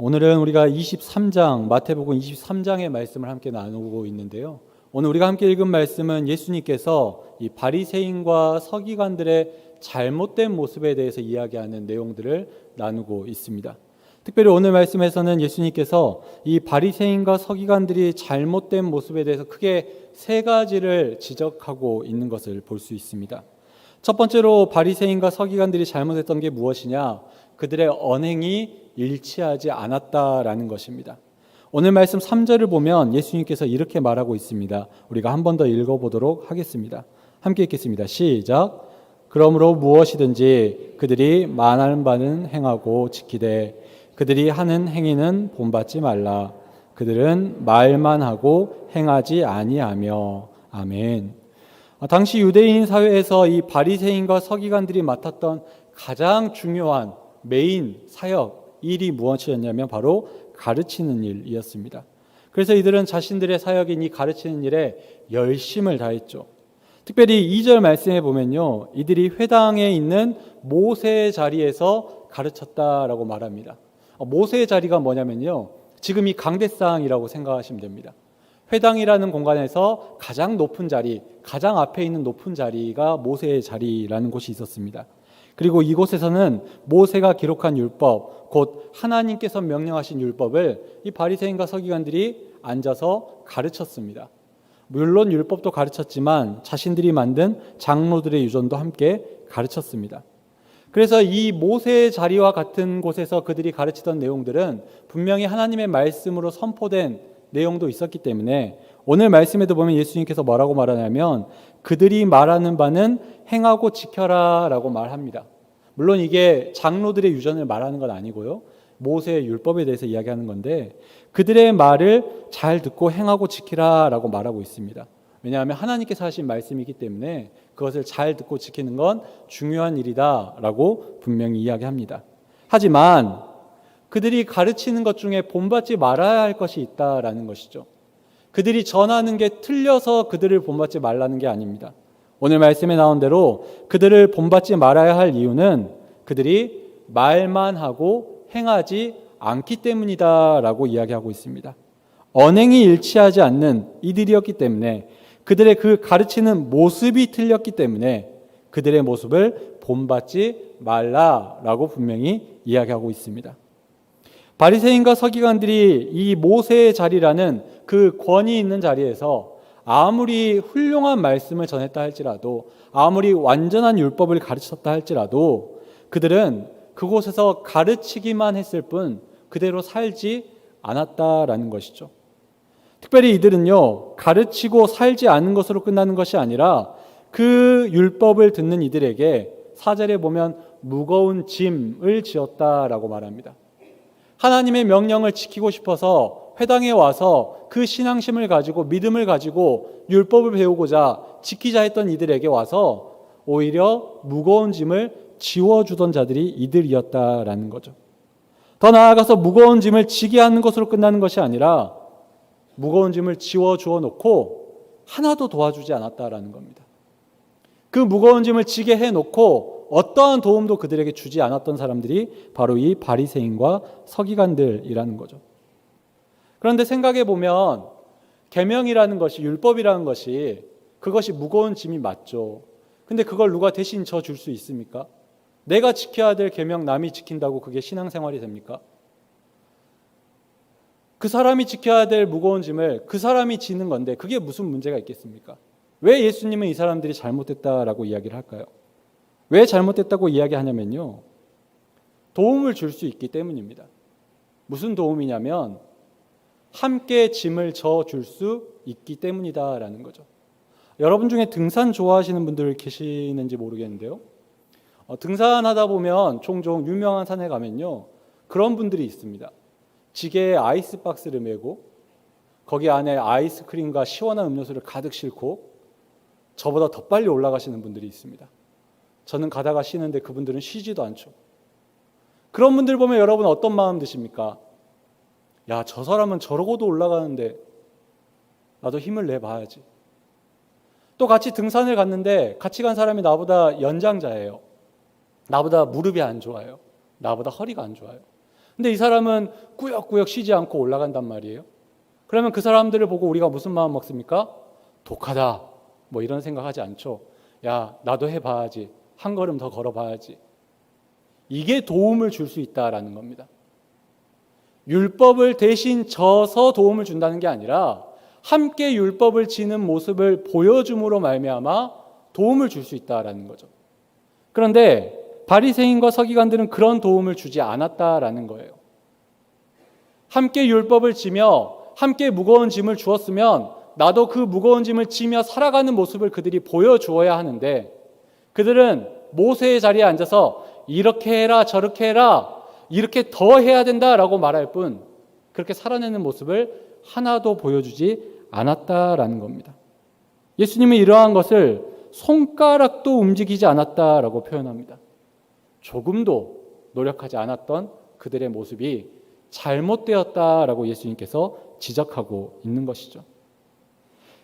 오늘은 우리가 23장, 마태복음 23장의 말씀을 함께 나누고 있는데요. 오늘 우리가 함께 읽은 말씀은 예수님께서 이 바리새인과 서기관들의 잘못된 모습에 대해서 이야기하는 내용들을 나누고 있습니다. 특별히 오늘 말씀에서는 예수님께서 이 바리새인과 서기관들이 잘못된 모습에 대해서 크게 세 가지를 지적하고 있는 것을 볼 수 있습니다. 첫 번째로 바리새인과 서기관들이 잘못했던 게 무엇이냐? 그들의 언행이 일치하지 않았다라는 것입니다. 오늘 말씀 3절을 보면 예수님께서 이렇게 말하고 있습니다. 우리가 한 번 더 읽어보도록 하겠습니다. 함께 읽겠습니다. 시작. 그러므로 무엇이든지 그들이 말하는 바는 행하고 지키되 그들이 하는 행위는 본받지 말라. 그들은 말만 하고 행하지 아니하며. 아멘. 당시 유대인 사회에서 이 바리새인과 서기관들이 맡았던 가장 중요한 메인 사역, 일이 무엇이었냐면 바로 가르치는 일이었습니다. 그래서 이들은 자신들의 사역인 이 가르치는 일에 열심을 다했죠. 특별히 2절 말씀에 보면요, 이들이 회당에 있는 모세의 자리에서 가르쳤다라고 말합니다. 모세의 자리가 뭐냐면요, 지금 이 강대상이라고 생각하시면 됩니다. 회당이라는 공간에서 가장 높은 자리, 가장 앞에 있는 높은 자리가 모세의 자리라는 곳이 있었습니다. 그리고 이곳에서는 모세가 기록한 율법, 곧 하나님께서 명령하신 율법을 이 바리새인과 서기관들이 앉아서 가르쳤습니다. 물론 율법도 가르쳤지만 자신들이 만든 장로들의 유전도 함께 가르쳤습니다. 그래서 이 모세의 자리와 같은 곳에서 그들이 가르치던 내용들은 분명히 하나님의 말씀으로 선포된 내용도 있었기 때문에 오늘 말씀에도 보면 예수님께서 뭐라고 말하냐면 그들이 말하는 바는 행하고 지켜라 라고 말합니다. 물론 이게 장로들의 유전을 말하는 건 아니고요, 모세의 율법에 대해서 이야기하는 건데 그들의 말을 잘 듣고 행하고 지키라 라고 말하고 있습니다. 왜냐하면 하나님께서 하신 말씀이기 때문에 그것을 잘 듣고 지키는 건 중요한 일이다 라고 분명히 이야기합니다. 하지만 그들이 가르치는 것 중에 본받지 말아야 할 것이 있다라는 것이죠. 그들이 전하는 게 틀려서 그들을 본받지 말라는 게 아닙니다. 오늘 말씀에 나온 대로 그들을 본받지 말아야 할 이유는 그들이 말만 하고 행하지 않기 때문이다라고 이야기하고 있습니다. 언행이 일치하지 않는 이들이었기 때문에, 그들의 그 가르치는 모습이 틀렸기 때문에 그들의 모습을 본받지 말라라고 분명히 이야기하고 있습니다. 바리새인과 서기관들이 이 모세의 자리라는 그 권위 있는 자리에서 아무리 훌륭한 말씀을 전했다 할지라도, 아무리 완전한 율법을 가르쳤다 할지라도 그들은 그곳에서 가르치기만 했을 뿐 그대로 살지 않았다라는 것이죠. 특별히 이들은요, 가르치고 살지 않은 것으로 끝나는 것이 아니라 그 율법을 듣는 이들에게 4절에 보면 무거운 짐을 지었다라고 말합니다. 하나님의 명령을 지키고 싶어서 회당에 와서 그 신앙심을 가지고, 믿음을 가지고 율법을 배우고자 지키자 했던 이들에게 와서 오히려 무거운 짐을 지워주던 자들이 이들이었다라는 거죠. 더 나아가서 무거운 짐을 지게 하는 것으로 끝나는 것이 아니라 무거운 짐을 지워주어 놓고 하나도 도와주지 않았다라는 겁니다. 그 무거운 짐을 지게 해놓고 어떠한 도움도 그들에게 주지 않았던 사람들이 바로 이 바리새인과 서기관들이라는 거죠. 그런데 생각해 보면 계명이라는 것이, 율법이라는 것이, 그것이 무거운 짐이 맞죠. 근데 그걸 누가 대신 져 줄 수 있습니까? 내가 지켜야 될 계명 남이 지킨다고 그게 신앙생활이 됩니까? 그 사람이 지켜야 될 무거운 짐을 그 사람이 지는 건데 그게 무슨 문제가 있겠습니까? 왜 예수님은 이 사람들이 잘못됐다라고 이야기를 할까요? 왜 잘못됐다고 이야기하냐면요, 도움을 줄 수 있기 때문입니다. 무슨 도움이냐면 함께 짐을 져 줄 수 있기 때문이다라는 거죠. 여러분 중에 등산 좋아하시는 분들 계시는지 모르겠는데요, 등산하다 보면 종종 유명한 산에 가면요, 그런 분들이 있습니다. 지게에 아이스박스를 메고 거기 안에 아이스크림과 시원한 음료수를 가득 싣고 저보다 더 빨리 올라가시는 분들이 있습니다. 저는 가다가 쉬는데 그분들은 쉬지도 않죠. 그런 분들 보면 여러분 어떤 마음 드십니까? 야, 저 사람은 저러고도 올라가는데 나도 힘을 내봐야지. 또 같이 등산을 갔는데 같이 간 사람이 나보다 연장자예요. 나보다 무릎이 안 좋아요. 나보다 허리가 안 좋아요. 근데 이 사람은 꾸역꾸역 쉬지 않고 올라간단 말이에요. 그러면 그 사람들을 보고 우리가 무슨 마음 먹습니까? 독하다, 뭐 이런 생각하지 않죠. 야, 나도 해봐야지. 한 걸음 더 걸어봐야지. 이게 도움을 줄 수 있다라는 겁니다. 율법을 대신 져서 도움을 준다는 게 아니라 함께 율법을 지는 모습을 보여줌으로 말미암아 도움을 줄 수 있다라는 거죠. 그런데 바리새인과 서기관들은 그런 도움을 주지 않았다라는 거예요. 함께 율법을 지며 함께 무거운 짐을 주었으면 나도 그 무거운 짐을 지며 살아가는 모습을 그들이 보여주어야 하는데, 그들은 모세의 자리에 앉아서 이렇게 해라 저렇게 해라 이렇게 더 해야 된다라고 말할 뿐 그렇게 살아내는 모습을 하나도 보여주지 않았다라는 겁니다. 예수님은 이러한 것을 손가락도 움직이지 않았다라고 표현합니다. 조금도 노력하지 않았던 그들의 모습이 잘못되었다라고 예수님께서 지적하고 있는 것이죠.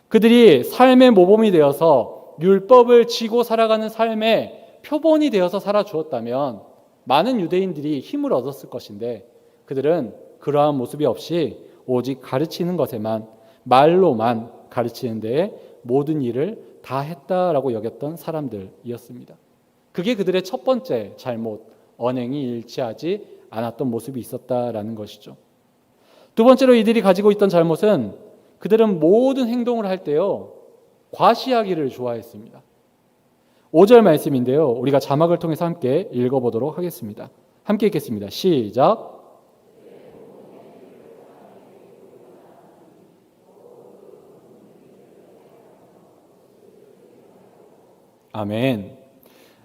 그들이 삶의 모범이 되어서 율법을 지고 살아가는 삶의 표본이 되어서 살아주었다면 많은 유대인들이 힘을 얻었을 것인데, 그들은 그러한 모습이 없이 오직 가르치는 것에만, 말로만 가르치는 데에 모든 일을 다 했다라고 여겼던 사람들이었습니다. 그게 그들의 첫 번째 잘못, 언행이 일치하지 않았던 모습이 있었다라는 것이죠. 두 번째로 이들이 가지고 있던 잘못은 그들은 모든 행동을 할 때요 과시하기를 좋아했습니다. 5절 말씀인데요, 우리가 자막을 통해서 함께 읽어보도록 하겠습니다. 함께 읽겠습니다. 시작. 아멘.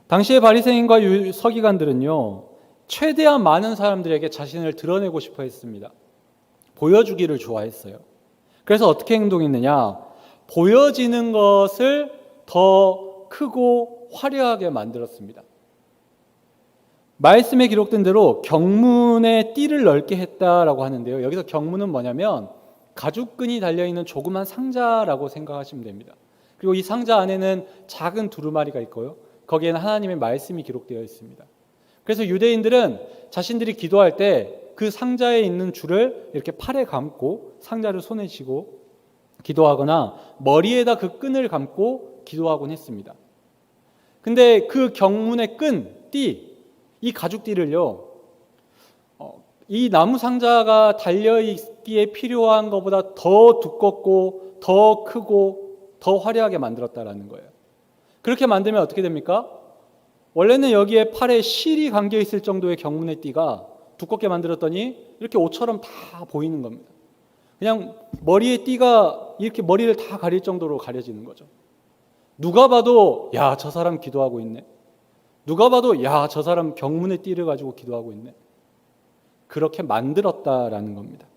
당시의 바리새인과 서기관들은요 최대한 많은 사람들에게 자신을 드러내고 싶어 했습니다. 보여주기를 좋아했어요. 그래서 어떻게 행동했느냐? 보여지는 것을 더 크고 화려하게 만들었습니다. 말씀에 기록된 대로 경문의 띠를 넓게 했다라고 하는데요, 여기서 경문은 뭐냐면 가죽끈이 달려있는 조그만 상자라고 생각하시면 됩니다. 그리고 이 상자 안에는 작은 두루마리가 있고요, 거기에는 하나님의 말씀이 기록되어 있습니다. 그래서 유대인들은 자신들이 기도할 때 그 상자에 있는 줄을 이렇게 팔에 감고 상자를 손에 쥐고 기도하거나 머리에다 그 끈을 감고 기도하곤 했습니다. 근데 그 경문의 끈, 띠, 이 가죽띠를요 이 나무 상자가 달려있기에 필요한 것보다 더 두껍고 더 크고 더 화려하게 만들었다라는 거예요. 그렇게 만들면 어떻게 됩니까? 원래는 여기에 팔에 실이 감겨 있을 정도의 경문의 띠가 두껍게 만들었더니 이렇게 옷처럼 다 보이는 겁니다. 그냥 머리에 띠가 이렇게 머리를 다 가릴 정도로 가려지는 거죠. 누가 봐도 야, 저 사람 기도하고 있네. 누가 봐도 야, 저 사람 경문의 띠를 가지고 기도하고 있네. 그렇게 만들었다라는 겁니다.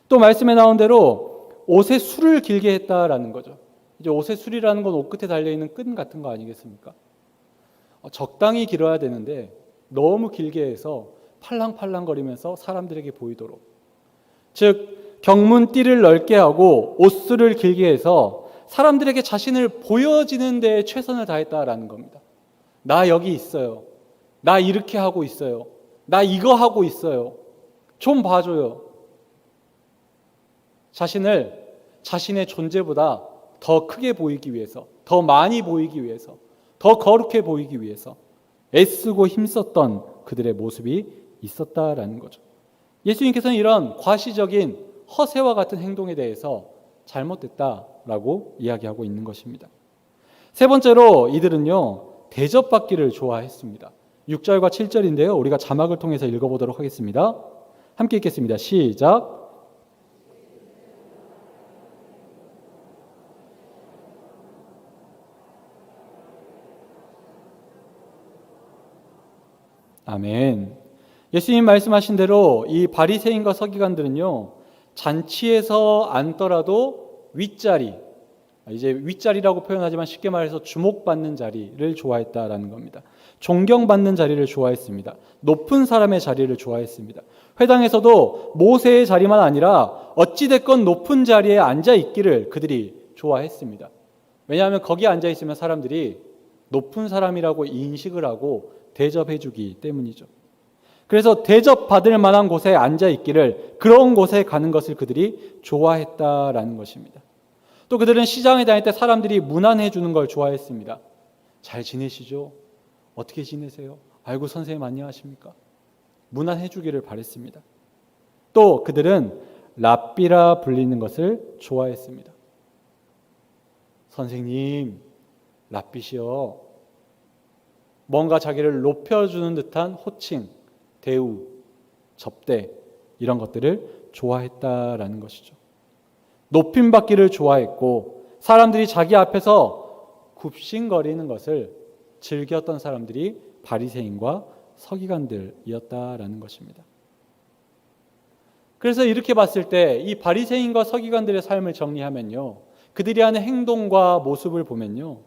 또 말씀에 나온 대로 옷의 술을 길게 했다라는 거죠. 이제 옷의 술이라는 건 옷 끝에 달려있는 끈 같은 거 아니겠습니까? 적당히 길어야 되는데 너무 길게 해서 팔랑팔랑거리면서 사람들에게 보이도록, 즉 경문띠를 넓게 하고 옷술을 길게 해서 사람들에게 자신을 보여지는 데에 최선을 다했다라는 겁니다. 나 여기 있어요. 나 이렇게 하고 있어요. 나 이거 하고 있어요. 좀 봐줘요. 자신을 자신의 존재보다 더 크게 보이기 위해서, 더 많이 보이기 위해서, 더 거룩해 보이기 위해서 애쓰고 힘썼던 그들의 모습이 있었다라는 거죠. 예수님께서는 이런 과시적인 허세와 같은 행동에 대해서 잘못됐다라고 이야기하고 있는 것입니다. 세 번째로 이들은요 대접받기를 좋아했습니다. 6절과 7절인데요, 우리가 자막을 통해서 읽어보도록 하겠습니다. 함께 읽겠습니다. 시작. 아멘. 예수님 말씀하신 대로 이 바리새인과 서기관들은요 잔치에서 앉더라도 윗자리, 이제 윗자리라고 표현하지만 쉽게 말해서 주목받는 자리를 좋아했다라는 겁니다. 존경받는 자리를 좋아했습니다. 높은 사람의 자리를 좋아했습니다. 회당에서도 모세의 자리만 아니라 어찌됐건 높은 자리에 앉아 있기를 그들이 좋아했습니다. 왜냐하면 거기에 앉아 있으면 사람들이 높은 사람이라고 인식을 하고 대접해 주기 때문이죠. 그래서 대접받을 만한 곳에 앉아 있기를, 그런 곳에 가는 것을 그들이 좋아했다라는 것입니다. 또 그들은 시장에 다닐 때 사람들이 문안해 주는 걸 좋아했습니다. 잘 지내시죠? 어떻게 지내세요? 아이고 선생님 안녕하십니까? 문안해 주기를 바랬습니다. 또 그들은 랍비라 불리는 것을 좋아했습니다. 선생님, 랍비시여. 뭔가 자기를 높여주는 듯한 호칭, 대우, 접대, 이런 것들을 좋아했다라는 것이죠. 높임받기를 좋아했고 사람들이 자기 앞에서 굽신거리는 것을 즐겼던 사람들이 바리새인과 서기관들이었다라는 것입니다. 그래서 이렇게 봤을 때 이 바리새인과 서기관들의 삶을 정리하면요, 그들이 하는 행동과 모습을 보면요,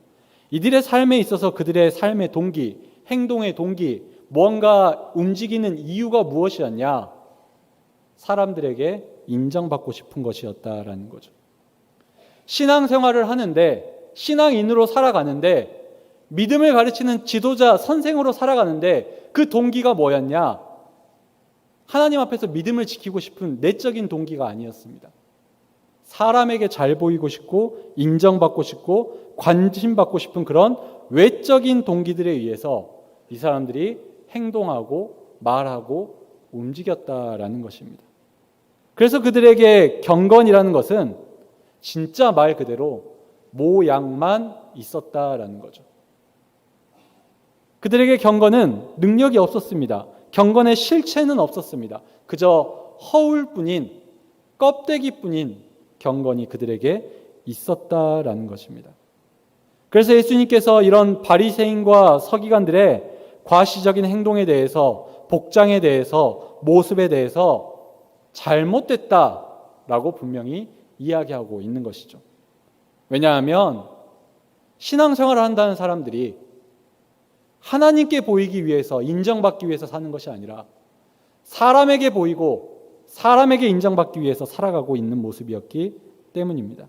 이들의 삶에 있어서 그들의 삶의 동기, 행동의 동기, 무언가 움직이는 이유가 무엇이었냐? 사람들에게 인정받고 싶은 것이었다라는 거죠. 신앙생활을 하는데, 신앙인으로 살아가는데, 믿음을 가르치는 지도자, 선생으로 살아가는데 그 동기가 뭐였냐? 하나님 앞에서 믿음을 지키고 싶은 내적인 동기가 아니었습니다. 사람에게 잘 보이고 싶고 인정받고 싶고 관심받고 싶은 그런 외적인 동기들에 의해서 이 사람들이 행동하고 말하고 움직였다라는 것입니다. 그래서 그들에게 경건이라는 것은 진짜 말 그대로 모양만 있었다라는 거죠. 그들에게 경건은 능력이 없었습니다. 경건의 실체는 없었습니다. 그저 허울뿐인, 껍데기뿐인 경건이 그들에게 있었다라는 것입니다. 그래서 예수님께서 이런 바리새인과 서기관들의 과시적인 행동에 대해서, 복장에 대해서, 모습에 대해서 잘못됐다라고 분명히 이야기하고 있는 것이죠. 왜냐하면 신앙생활을 한다는 사람들이 하나님께 보이기 위해서, 인정받기 위해서 사는 것이 아니라 사람에게 보이고 사람에게 인정받기 위해서 살아가고 있는 모습이었기 때문입니다.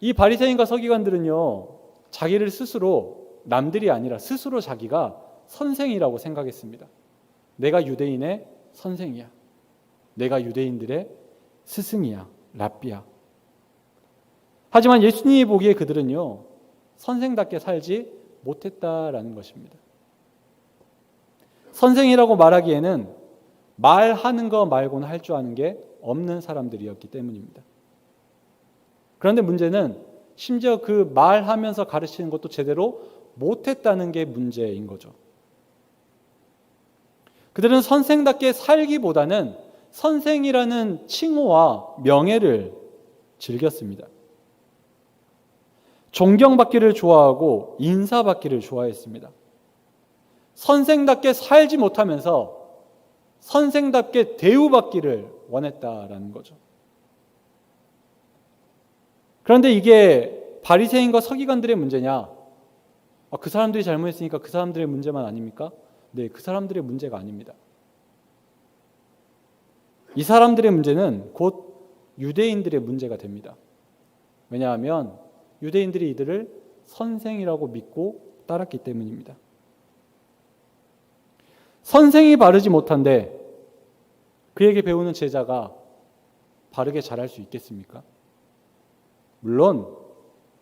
이 바리새인과 서기관들은요, 자기를 스스로 남들이 아니라 스스로 자기가 선생이라고 생각했습니다. 내가 유대인의 선생이야. 내가 유대인들의 스승이야. 랍비야. 하지만 예수님이 보기에 그들은요, 선생답게 살지 못했다라는 것입니다. 선생이라고 말하기에는 말하는 거 말고는 할 줄 아는 게 없는 사람들이었기 때문입니다. 그런데 문제는 심지어 그 말하면서 가르치는 것도 제대로 못했다는 게 문제인 거죠. 그들은 선생답게 살기보다는 선생이라는 칭호와 명예를 즐겼습니다. 존경받기를 좋아하고 인사받기를 좋아했습니다. 선생답게 살지 못하면서 선생답게 대우받기를 원했다라는 거죠. 그런데 이게 바리새인과 서기관들의 문제냐? 그 사람들이 잘못했으니까 그 사람들의 문제만 아닙니까? 네, 그 사람들의 문제가 아닙니다. 이 사람들의 문제는 곧 유대인들의 문제가 됩니다. 왜냐하면 유대인들이 이들을 선생이라고 믿고 따랐기 때문입니다. 선생이 바르지 못한데 그에게 배우는 제자가 바르게 잘할 수 있겠습니까? 물론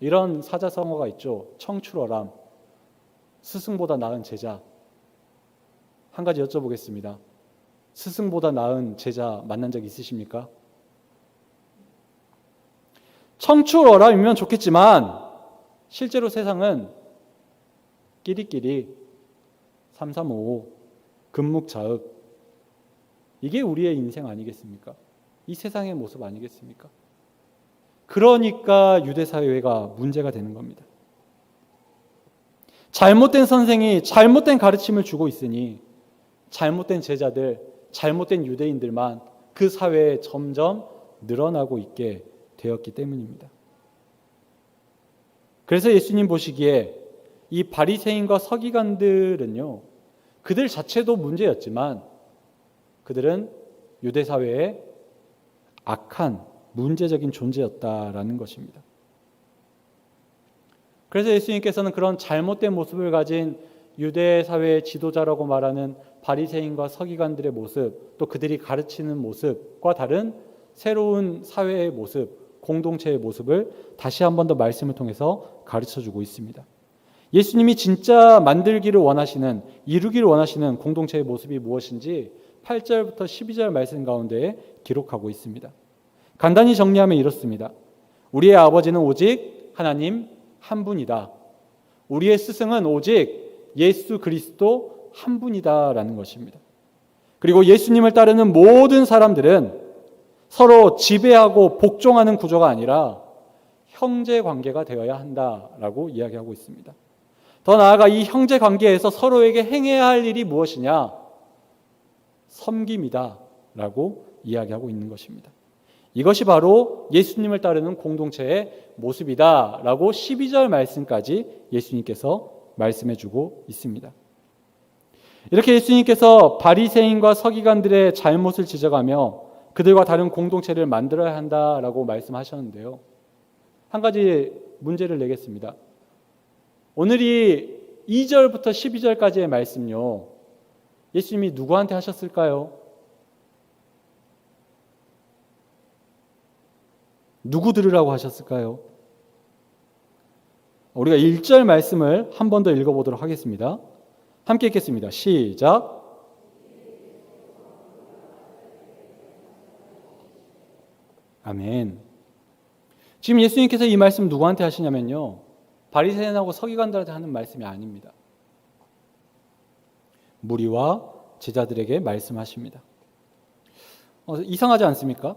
이런 사자성어가 있죠. 청출어람, 스승보다 나은 제자. 한 가지 여쭤보겠습니다. 스승보다 나은 제자 만난 적 있으십니까? 청출어람이면 좋겠지만 실제로 세상은 끼리끼리 335 금묵자흑, 이게 우리의 인생 아니겠습니까? 이 세상의 모습 아니겠습니까? 그러니까 유대사회가 문제가 되는 겁니다. 잘못된 선생이 잘못된 가르침을 주고 있으니 잘못된 제자들, 잘못된 유대인들만 그 사회에 점점 늘어나고 있게 되었기 때문입니다. 그래서 예수님 보시기에 이 바리새인과 서기관들은요, 그들 자체도 문제였지만 그들은 유대사회의 악한 문제적인 존재였다라는 것입니다. 그래서 예수님께서는 그런 잘못된 모습을 가진 유대 사회의 지도자라고 말하는 바리새인과 서기관들의 모습, 또 그들이 가르치는 모습과 다른 새로운 사회의 모습, 공동체의 모습을 다시 한 번 더 말씀을 통해서 가르쳐주고 있습니다. 예수님이 진짜 만들기를 원하시는, 이루기를 원하시는 공동체의 모습이 무엇인지 8절부터 12절 말씀 가운데 기록하고 있습니다. 간단히 정리하면 이렇습니다. 우리의 아버지는 오직 하나님 한 분이다. 우리의 스승은 오직 예수 그리스도 한 분이다라는 것입니다. 그리고 예수님을 따르는 모든 사람들은 서로 지배하고 복종하는 구조가 아니라 형제 관계가 되어야 한다라고 이야기하고 있습니다. 더 나아가 이 형제 관계에서 서로에게 행해야 할 일이 무엇이냐? 섬김이다라고 이야기하고 있는 것입니다. 이것이 바로 예수님을 따르는 공동체의 모습이다라고 12절 말씀까지 예수님께서 말씀해 주고 있습니다. 이렇게 예수님께서 바리새인과 서기관들의 잘못을 지적하며 그들과 다른 공동체를 만들어야 한다라고 말씀하셨는데요. 한 가지 문제를 내겠습니다. 오늘이 2절부터 12절까지의 말씀요. 예수님이 누구한테 하셨을까요? 누구 들으라고 하셨을까요? 우리가 1절 말씀을 한 번 더 읽어보도록 하겠습니다. 함께 읽겠습니다. 시작. 아멘. 지금 예수님께서 이 말씀 누구한테 하시냐면요. 바리새인하고 서기관들한테 하는 말씀이 아닙니다. 무리와 제자들에게 말씀하십니다. 이상하지 않습니까?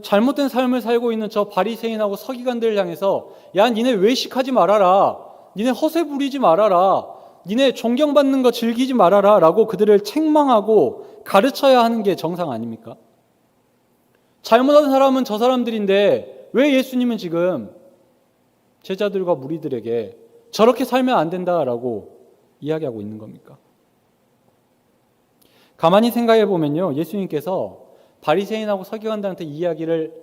잘못된 삶을 살고 있는 저 바리새인하고 서기관들을 향해서 야, 니네 외식하지 말아라. 니네 허세 부리지 말아라. 니네 존경받는 거 즐기지 말아라 라고 그들을 책망하고 가르쳐야 하는 게 정상 아닙니까? 잘못한 사람은 저 사람들인데 왜 예수님은 지금 제자들과 무리들에게 저렇게 살면 안 된다라고 이야기하고 있는 겁니까? 가만히 생각해 보면요, 예수님께서 바리새인하고 서기관들한테 이야기를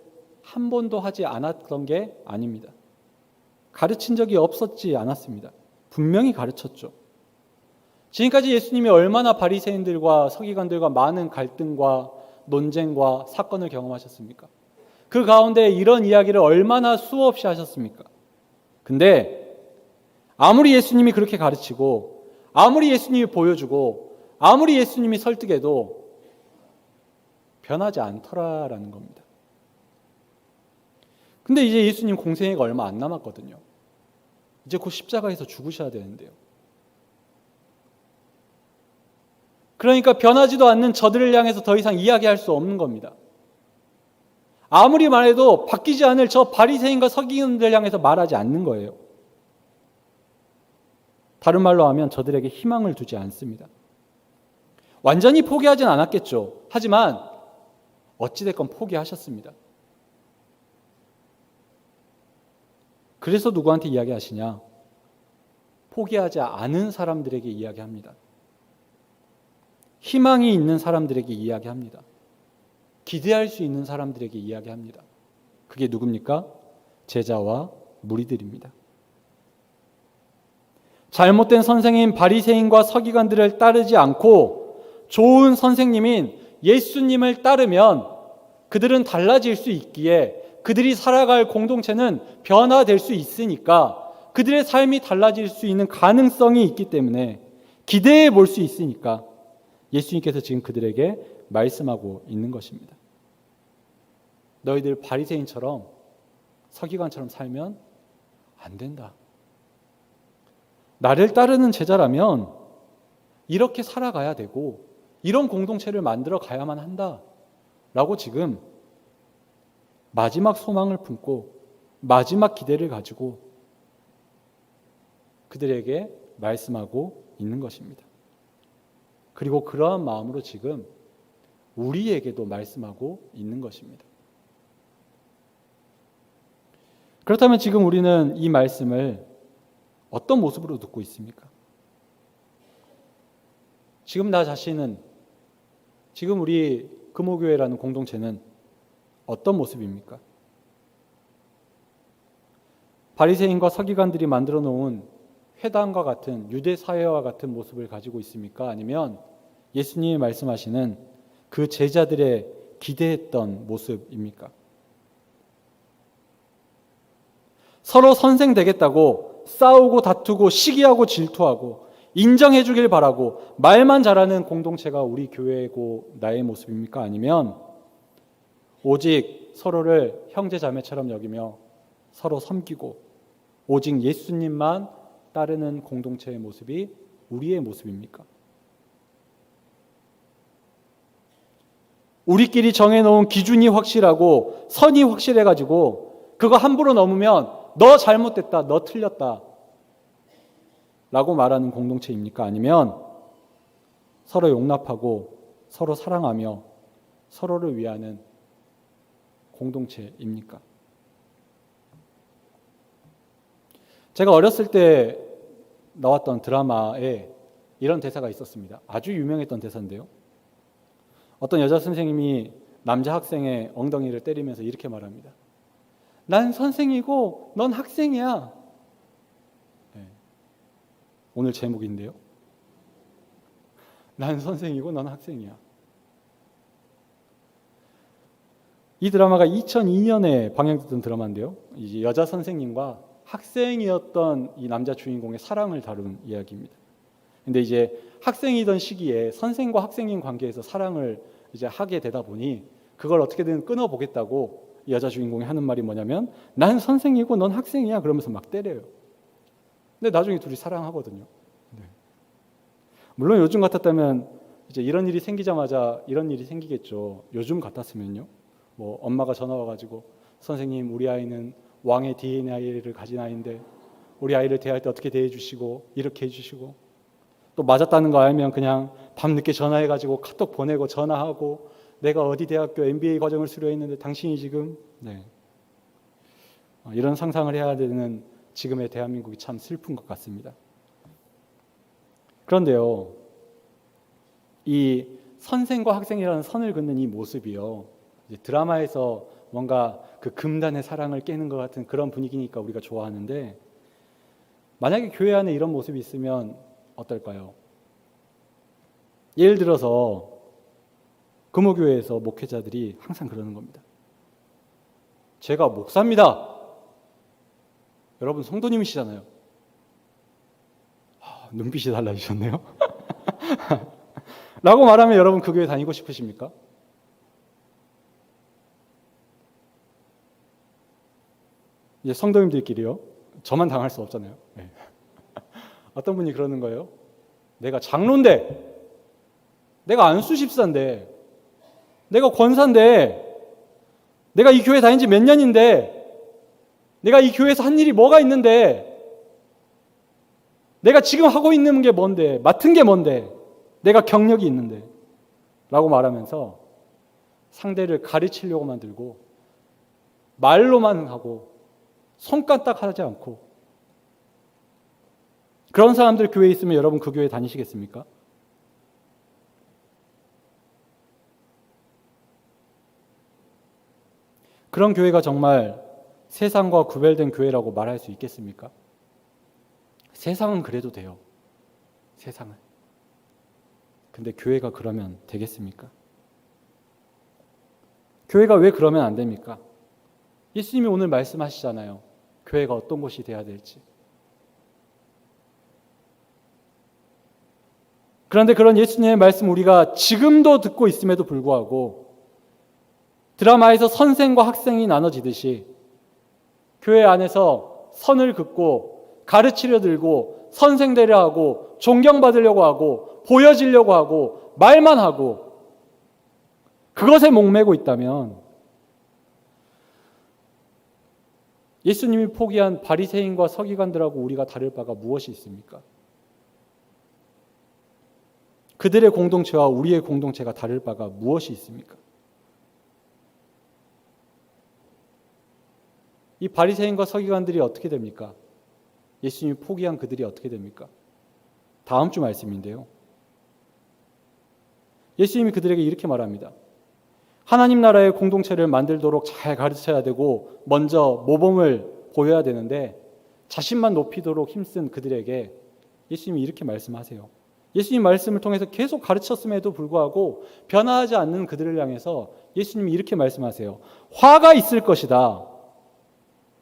한 번도 하지 않았던 게 아닙니다. 가르친 적이 없었지 않았습니다. 분명히 가르쳤죠. 지금까지 예수님이 얼마나 바리새인들과 서기관들과 많은 갈등과 논쟁과 사건을 경험하셨습니까? 그 가운데 이런 이야기를 얼마나 수없이 하셨습니까? 근데 아무리 예수님이 그렇게 가르치고 아무리 예수님이 보여주고 아무리 예수님이 설득해도 변하지 않더라라는 겁니다. 근데 이제 예수님 공생애가 얼마 안 남았거든요. 이제 곧 십자가에서 죽으셔야 되는데요. 그러니까 변하지도 않는 저들을 향해서 더 이상 이야기할 수 없는 겁니다. 아무리 말해도 바뀌지 않을 저 바리새인과 서기관들 향해서 말하지 않는 거예요. 다른 말로 하면 저들에게 희망을 두지 않습니다. 완전히 포기하진 않았겠죠. 하지만 어찌됐건 포기하셨습니다. 그래서 누구한테 이야기하시냐? 포기하지 않은 사람들에게 이야기합니다. 희망이 있는 사람들에게 이야기합니다. 기대할 수 있는 사람들에게 이야기합니다. 그게 누굽니까? 제자와 무리들입니다. 잘못된 선생인 바리새인과 서기관들을 따르지 않고 좋은 선생님인 예수님을 따르면 그들은 달라질 수 있기에 그들이 살아갈 공동체는 변화될 수 있으니까 그들의 삶이 달라질 수 있는 가능성이 있기 때문에 기대해 볼 수 있으니까 예수님께서 지금 그들에게 말씀하고 있는 것입니다. 너희들 바리새인처럼 서기관처럼 살면 안 된다. 나를 따르는 제자라면 이렇게 살아가야 되고 이런 공동체를 만들어 가야만 한다라고 지금 마지막 소망을 품고 마지막 기대를 가지고 그들에게 말씀하고 있는 것입니다. 그리고 그러한 마음으로 지금 우리에게도 말씀하고 있는 것입니다. 그렇다면 지금 우리는 이 말씀을 어떤 모습으로 듣고 있습니까? 지금 나 자신은, 지금 우리 금호교회라는 공동체는 어떤 모습입니까? 바리새인과 서기관들이 만들어 놓은 회당과 같은 유대 사회와 같은 모습을 가지고 있습니까? 아니면 예수님이 말씀하시는 그 제자들의 기대했던 모습입니까? 서로 선생 되겠다고 싸우고 다투고 시기하고 질투하고 인정해 주길 바라고 말만 잘하는 공동체가 우리 교회고 나의 모습입니까? 아니면 오직 서로를 형제 자매처럼 여기며 서로 섬기고 오직 예수님만 따르는 공동체의 모습이 우리의 모습입니까? 우리끼리 정해놓은 기준이 확실하고 선이 확실해가지고 그거 함부로 넘으면 너 잘못됐다, 너 틀렸다 라고 말하는 공동체입니까? 아니면 서로 용납하고 서로 사랑하며 서로를 위하는 공동체입니까? 제가 어렸을 때 나왔던 드라마에 이런 대사가 있었습니다. 아주 유명했던 대사인데요. 어떤 여자 선생님이 남자 학생의 엉덩이를 때리면서 이렇게 말합니다. 난 선생이고 넌 학생이야. 네. 오늘 제목인데요. 난 선생이고 넌 학생이야. 이 드라마가 2002년에 방영됐던 드라마인데요. 이제 여자 선생님과 학생이었던 이 남자 주인공의 사랑을 다룬 이야기입니다. 근데 이제 학생이던 시기에 선생과 학생인 관계에서 사랑을 이제 하게 되다 보니 그걸 어떻게든 끊어보겠다고 이 여자 주인공이 하는 말이 뭐냐면 난 선생이고 넌 학생이야 그러면서 막 때려요. 근데 나중에 둘이 사랑하거든요. 네. 물론 요즘 같았다면 이제 이런 일이 생기자마자 이런 일이 생기겠죠. 요즘 같았으면요. 뭐 엄마가 전화 와가지고 선생님 우리 아이는 왕의 DNA를 가진 아이인데 우리 아이를 대할 때 어떻게 대해주시고 이렇게 해주시고 또 맞았다는 거 알면 그냥 밤늦게 전화해가지고 카톡 보내고 전화하고 내가 어디 대학교 MBA 과정을 수료했는데 당신이 지금 이런 상상을 해야 되는 지금의 대한민국이 참 슬픈 것 같습니다. 그런데요, 이 선생과 학생이라는 선을 긋는 이 모습이요, 이제 드라마에서 뭔가 그 금단의 사랑을 깨는 것 같은 그런 분위기니까 우리가 좋아하는데 만약에 교회 안에 이런 모습이 있으면 어떨까요? 예를 들어서 금호교회에서 목회자들이 항상 그러는 겁니다. 제가 목사입니다. 여러분 성도님이시잖아요. 눈빛이 달라지셨네요. 라고 말하면 여러분 그 교회 다니고 싶으십니까? 이제 성도님들끼리요. 저만 당할 수 없잖아요. 네. 어떤 분이 그러는 거예요. 내가 장로인데, 내가 안수 집사인데, 내가 권사인데, 내가 이 교회 다닌 지 몇 년인데, 내가 이 교회에서 한 일이 뭐가 있는데, 내가 지금 하고 있는 게 뭔데, 맡은 게 뭔데, 내가 경력이 있는데 라고 말하면서 상대를 가르치려고만 들고 말로만 하고 손까딱 하지 않고 그런 사람들 교회에 있으면 여러분 그 교회 다니시겠습니까? 그런 교회가 정말 세상과 구별된 교회라고 말할 수 있겠습니까? 세상은 그래도 돼요. 세상은. 근데 교회가 그러면 되겠습니까? 교회가 왜 그러면 안 됩니까? 예수님이 오늘 말씀하시잖아요. 교회가 어떤 곳이 돼야 될지. 그런데 그런 예수님의 말씀 우리가 지금도 듣고 있음에도 불구하고 드라마에서 선생과 학생이 나눠지듯이 교회 안에서 선을 긋고 가르치려 들고 선생되려 하고 존경받으려고 하고 보여지려고 하고 말만 하고 그것에 목매고 있다면 예수님이 포기한 바리새인과 서기관들하고 우리가 다를 바가 무엇이 있습니까? 그들의 공동체와 우리의 공동체가 다를 바가 무엇이 있습니까? 이 바리새인과 서기관들이 어떻게 됩니까? 예수님이 포기한 그들이 어떻게 됩니까? 다음 주 말씀인데요. 예수님이 그들에게 이렇게 말합니다. 하나님 나라의 공동체를 만들도록 잘 가르쳐야 되고 먼저 모범을 보여야 되는데 자신만 높이도록 힘쓴 그들에게 예수님이 이렇게 말씀하세요. 예수님 말씀을 통해서 계속 가르쳤음에도 불구하고 변화하지 않는 그들을 향해서 예수님이 이렇게 말씀하세요. 화가 있을 것이다.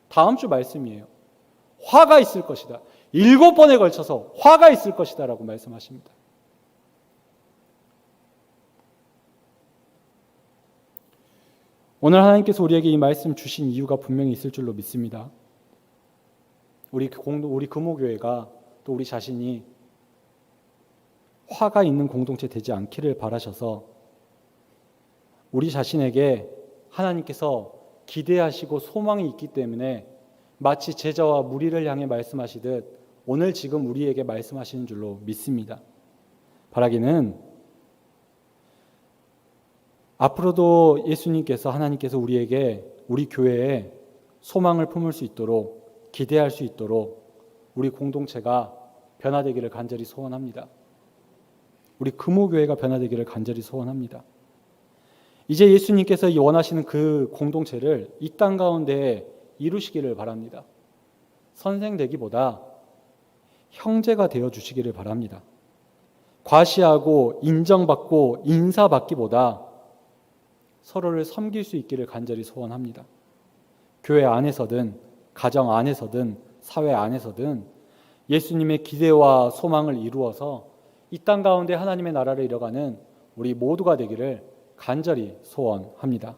다음 주 말씀이에요. 화가 있을 것이다. 7번에 걸쳐서 화가 있을 것이다 라고 말씀하십니다. 오늘 하나님께서 우리에게 이 말씀 주신 이유가 분명히 있을 줄로 믿습니다. 우리 금호교회가 또 우리 자신이 화가 있는 공동체 되지 않기를 바라셔서 우리 자신에게 하나님께서 기대하시고 소망이 있기 때문에 마치 제자와 무리를 향해 말씀하시듯 오늘 지금 우리에게 말씀하시는 줄로 믿습니다. 바라기는 앞으로도 예수님께서 하나님께서 우리에게 우리 교회에 소망을 품을 수 있도록 기대할 수 있도록 우리 공동체가 변화되기를 간절히 소원합니다. 우리 금호교회가 변화되기를 간절히 소원합니다. 이제 예수님께서 원하시는 그 공동체를 이 땅 가운데 이루시기를 바랍니다. 선생 되기보다 형제가 되어 주시기를 바랍니다. 과시하고 인정받고 인사받기보다 서로를 섬길 수 있기를 간절히 소원합니다. 교회 안에서든 가정 안에서든 사회 안에서든 예수님의 기대와 소망을 이루어서 이 땅 가운데 하나님의 나라를 이뤄가는 우리 모두가 되기를 간절히 소원합니다.